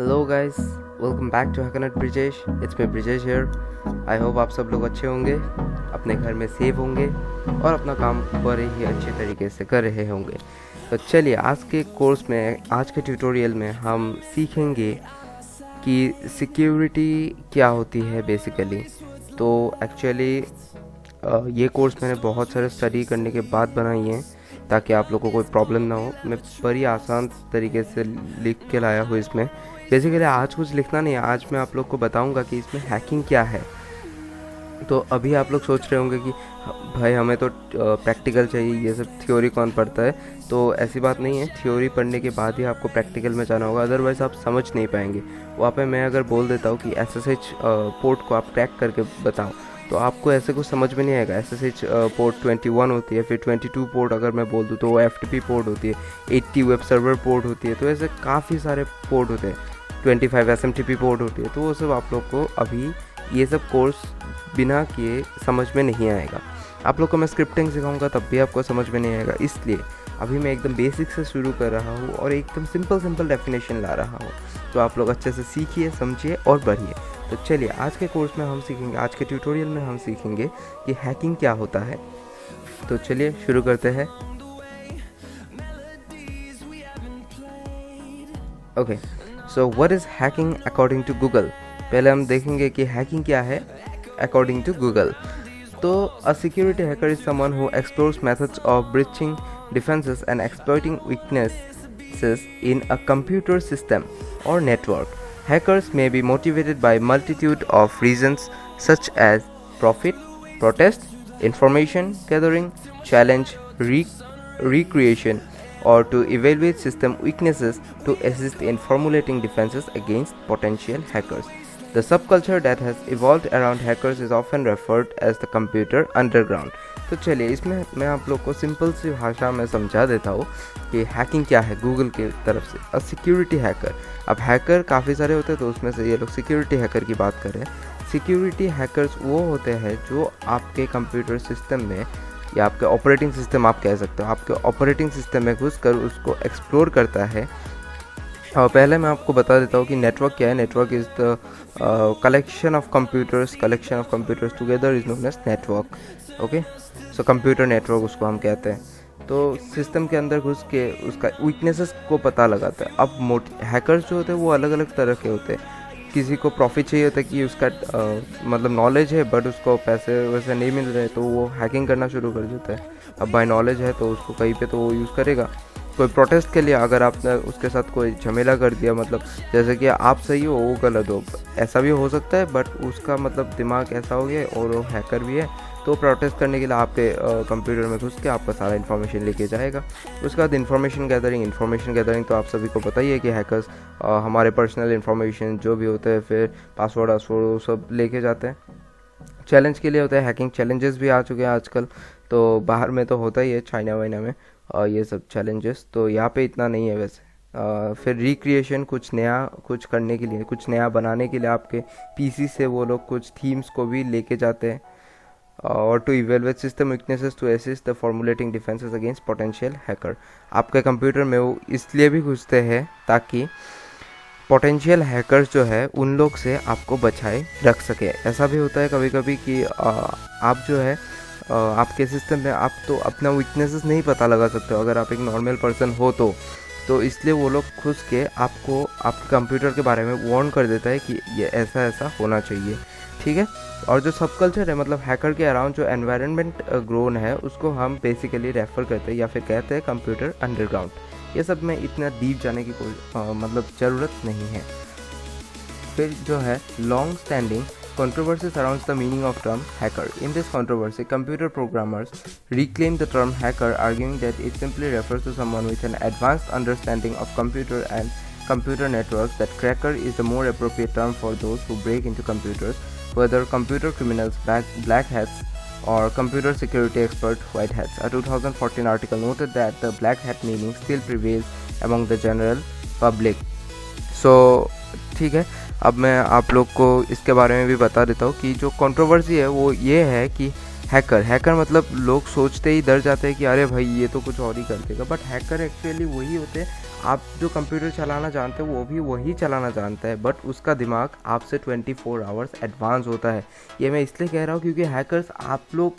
Hello guys, welcome back to hackernet Brijesh. It's me Brijesh here. I hope आप सब लोग अच्छे होंगे, अपने घर में सेफ होंगे और अपना काम बड़े ही अच्छे तरीके से कर रहे होंगे। तो चलिए, आज के कोर्स में, आज के ट्यूटोरियल में हम सीखेंगे कि सिक्योरिटी क्या होती है बेसिकली। तो एक्चुअली ये कोर्स मैंने बहुत सारे स्टडी करने के बाद बनाई है ताकि आप लोगों को कोई प्रॉब्लम ना हो। मैं बड़ी आसान तरीके से लिख के लाया हूँ इसमें। बेसिकली आज कुछ लिखना नहीं है, आज मैं आप लोग को बताऊंगा कि इसमें हैकिंग क्या है। तो अभी आप लोग सोच रहे होंगे कि भाई हमें तो प्रैक्टिकल चाहिए, ये सब थ्योरी कौन पढ़ता है। तो ऐसी बात नहीं है, थ्योरी पढ़ने के बाद ही आपको प्रैक्टिकल में जाना होगा, अदरवाइज़ आप समझ नहीं पाएंगे। वहाँ पे मैं अगर बोल देता हूँ कि SSH पोर्ट को आप क्रैक करके बताओ, तो आपको ऐसे कुछ समझ में नहीं आएगा। SSH पोर्ट 21 होती है, फिर 22 पोर्ट अगर मैं बोल दूँ तो वो FTP पोर्ट होती है, 80 वेब सर्वर पोर्ट होती है। तो ऐसे काफ़ी सारे पोर्ट होते हैं, 25 SMTP पोर्ट होती है। तो वो सब आप लोग को अभी ये सब कोर्स बिना किए समझ में नहीं आएगा। आप लोग को मैं स्क्रिप्टिंग सिखाऊंगा तब भी आपको समझ में नहीं आएगा, इसलिए अभी मैं एकदम बेसिक से शुरू कर रहा हूँ और एकदम सिंपल डेफिनेशन ला रहा हूँ। तो आप लोग अच्छे से सीखिए, समझिए और बढ़िए। तो चलिए, आज के कोर्स में हम सीखेंगे, आज के ट्यूटोरियल में हम सीखेंगे कि हैकिंग क्या होता है। तो चलिए शुरू करते हैं। Okay, so what is hacking according to Google. पहले हम देखेंगे कि हैकिंग क्या है अकॉर्डिंग टू गूगल। तो a security hacker is someone who explores methods of breaching defences and exploiting weaknesses in a computer system और network. Hackers may be motivated by multitude of reasons such as profit, protest, information gathering, challenge, recreation, or to evaluate system weaknesses to assist in formulating defenses against potential hackers. The subculture that has evolved around hackers is often referred as the computer underground. तो चलिए, इसमें मैं आप लोग को simple सी भाषा में समझा देता हूँ कि हैकिंग क्या है गूगल की तरफ से। अ सिक्योरिटी हैकर, अब हैकर काफ़ी सारे होते हैं, तो उसमें से ये लोग सिक्योरिटी हैकर की बात कर रहे हैं। सिक्योरिटी हैकर्स वो होते हैं जो आपके कंप्यूटर सिस्टम में या आपके ऑपरेटिंग सिस्टम, आप कह सकते हो, आपके ऑपरेटिंग सिस्टम में घुस कर उसको एक्सप्लोर करता है। और पहले मैं आपको बता देता हूँ कि नेटवर्क क्या है। Network is the collection of computers together is known as network. Okay, so computer network उसको हम कहते हैं। तो सिस्टम के अंदर घुस के उसका वीकनेसेस को पता लगाता है। अब हैकर्स जो होते हैं वो अलग अलग तरह के होते हैं। किसी को प्रॉफिट चाहिए होता है कि उसका मतलब नॉलेज है बट उसको पैसे वैसे नहीं मिल रहे, तो वो हैकिंग करना शुरू कर देता है। अब बाय नॉलेज है तो उसको कहीं पे तो वो यूज़ करेगा। कोई प्रोटेस्ट के लिए अगर आपने उसके साथ कोई झमेला कर दिया, मतलब जैसे कि आप सही हो वो गलत हो, ऐसा भी हो सकता है, बट उसका मतलब दिमाग ऐसा हो गया और वो हैकर भी है, तो प्रोटेस्ट करने के लिए आपके कंप्यूटर में घुस के आपका सारा इन्फॉर्मेशन लेके जाएगा। उसके बाद इन्फॉर्मेशन गैदरिंग तो आप सभी को पता ही है कि हैकर्स हमारे पर्सनल इन्फॉर्मेशन जो भी होते हैं, फिर पासवर्ड वो सब लेके जाते हैं। चैलेंज के लिए होता है हैकिंग, चैलेंजेस भी आ चुके हैं आजकल, तो बाहर में तो होता ही है, चाइना वाइना में ये सब चैलेंजेस, तो यहाँ पे इतना नहीं है वैसे। फिर रिक्रिएशन, कुछ करने के लिए, कुछ नया बनाने के लिए आपके पीसी से वो लोग कुछ थीम्स को भी लेके जाते हैं। और to evaluate system weaknesses to assist the formulating defences against potential hacker. आपके कंप्यूटर में वो इसलिए भी घुसते हैं ताकि पोटेंशियल हैकर्स जो है उन लोग से आपको बचाए रख सके। ऐसा भी होता है कभी कभी कि आप जो है आपके सिस्टम में आप तो अपना वीकनेसेस नहीं पता लगा सकते हो अगर आप एक नॉर्मल पर्सन हो तो इसलिए वो लोग खुश के आपको आपके कंप्यूटर के बारे में वार्न कर देता है कि ये ऐसा ऐसा होना चाहिए, ठीक है। और जो सब कल्चर है, मतलब हैकर के अराउंड जो एनवायरनमेंट ग्रोन है, उसको हम बेसिकली रेफर करते हैं या फिर कहते हैं कंप्यूटर अंडरग्राउंड। ये सब में इतना डीप जाने की कोई मतलब ज़रूरत नहीं है। फिर जो है long standing controversy surrounds the meaning of term hacker. In this controversy, computer programmers reclaim the term hacker, arguing that it simply refers to someone with an advanced understanding of computer and computer networks. That cracker is the more appropriate term for those who break into computers, whether computer criminals, black hats, or computer security expert white hats. A 2014 article noted that the black hat meaning still prevails among the general public. So ठीक है, अब मैं आप लोग को इसके बारे में भी बता देता हूँ कि जो कंट्रोवर्सी है वो ये है कि हैकर मतलब लोग सोचते ही डर जाते हैं कि अरे भाई ये तो कुछ और ही कर देगा, बट हैकर एक्चुअली वही होते हैं। आप जो कंप्यूटर चलाना जानते हो वो भी वही चलाना जानता है, बट उसका दिमाग आपसे 24 आवर्स एडवांस होता है। ये मैं इसलिए कह रहा हूँ क्योंकि हैकर्स आप लोग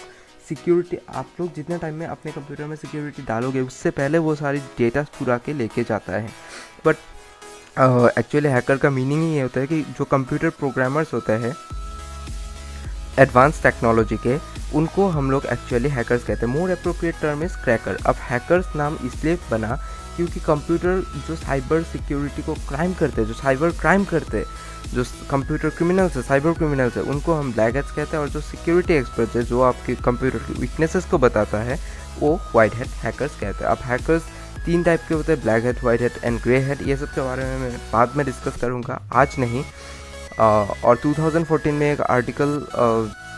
जितने टाइम में अपने कंप्यूटर में सिक्योरिटी डालोगे उससे पहले वो सारी डेटा चुरा के लेके जाता है। बट एक्चुअली हैकर का मीनिंग ही ये होता है कि जो कंप्यूटर प्रोग्रामर्स होते हैं एडवांस टेक्नोलॉजी के, उनको हम लोग एक्चुअली हैकर्स कहते हैं। More appropriate term is cracker. अब हैकर्स नाम इसलिए बना क्योंकि कंप्यूटर जो साइबर सिक्योरिटी को क्राइम करते हैं, जो साइबर क्राइम करते हैं, जो कंप्यूटर क्रिमिनल्स है, साइबर क्रिमिनल्स है, उनको हम ब्लैक हैट्स कहते हैं। और जो सिक्योरिटी एक्सपर्ट्स है, जो आपके कंप्यूटर की वीकनेसेस को बताता है, वो वाइट हैट हैकर्स कहते हैं। अब हैकर्स 3 टाइप के होते हैं, black hat, white hat and grey hat. ये सब के बारे में मैं बाद में डिस्कस करूँगा, आज नहीं। और 2014 में एक आर्टिकल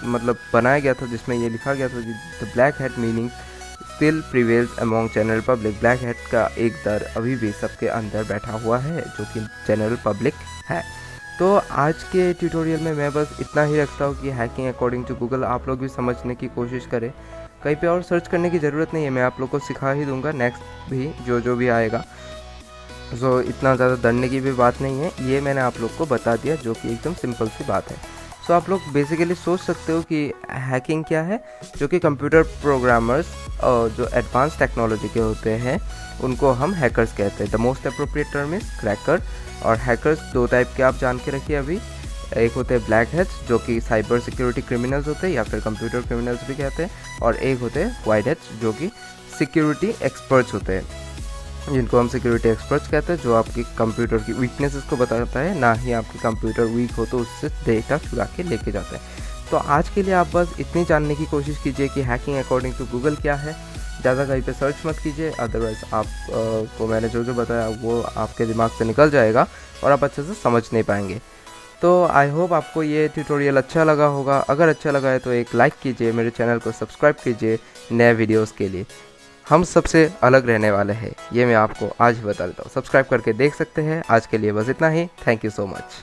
मतलब बनाया गया था जिसमें ये लिखा गया था कि the black hat meaning still prevails among general public. Black hat का एक डर अभी भी सबके अंदर बैठा हुआ है जो कि जनरल पब्लिक है। तो आज के ट्यूटोरियल में मैं बस इतना ही रखता हूँ कि हैकिंग अकॉर्डिंग टू गूगल आप लोग भी समझने की कोशिश करें। कहीं पे और सर्च करने की ज़रूरत नहीं है, मैं आप लोग को सिखा ही दूंगा नेक्स्ट भी जो भी आएगा। सो इतना ज़्यादा डरने की भी बात नहीं है, ये मैंने आप लोग को बता दिया जो कि एकदम सिंपल सी बात है। सो आप लोग बेसिकली सोच सकते हो कि हैकिंग क्या है, जो कि कंप्यूटर प्रोग्रामर्स जो एडवांस टेक्नोलॉजी के होते हैं उनको हम हैकर्स कहते हैं। The most appropriate term is cracker. और हैकर्स 2 टाइप के आप जान के रखिए अभी। एक होते हैं ब्लैक हैट्स जो कि साइबर सिक्योरिटी क्रिमिनल्स होते हैं या फिर कंप्यूटर क्रिमिनल्स भी कहते हैं, और एक होते हैं वाइट हैट्स जो कि सिक्योरिटी एक्सपर्ट्स होते हैं, जिनको हम सिक्योरिटी एक्सपर्ट्स कहते हैं, जो आपकी कंप्यूटर की वीकनेसेस को बताता है, ना ही आपकी कंप्यूटर वीक हो तो उससे डेटा चुरा के लेके जाते हैं। तो आज के लिए आप बस इतनी जानने की कोशिश कीजिए कि हैकिंग अकॉर्डिंग टू गूगल क्या है। ज़्यादा कहीं पे सर्च मत कीजिए, अदरवाइज़ आप को मैंने जो बताया वो आपके दिमाग से निकल जाएगा और आप अच्छे से समझ नहीं पाएंगे। तो आई होप आपको ये ट्यूटोरियल अच्छा लगा होगा। अगर अच्छा लगा है तो एक लाइक कीजिए, मेरे चैनल को सब्सक्राइब कीजिए नए वीडियोस के लिए। हम सबसे अलग रहने वाले हैं, ये मैं आपको आज ही बता देता हूँ। सब्सक्राइब करके देख सकते हैं। आज के लिए बस इतना ही। Thank you so much.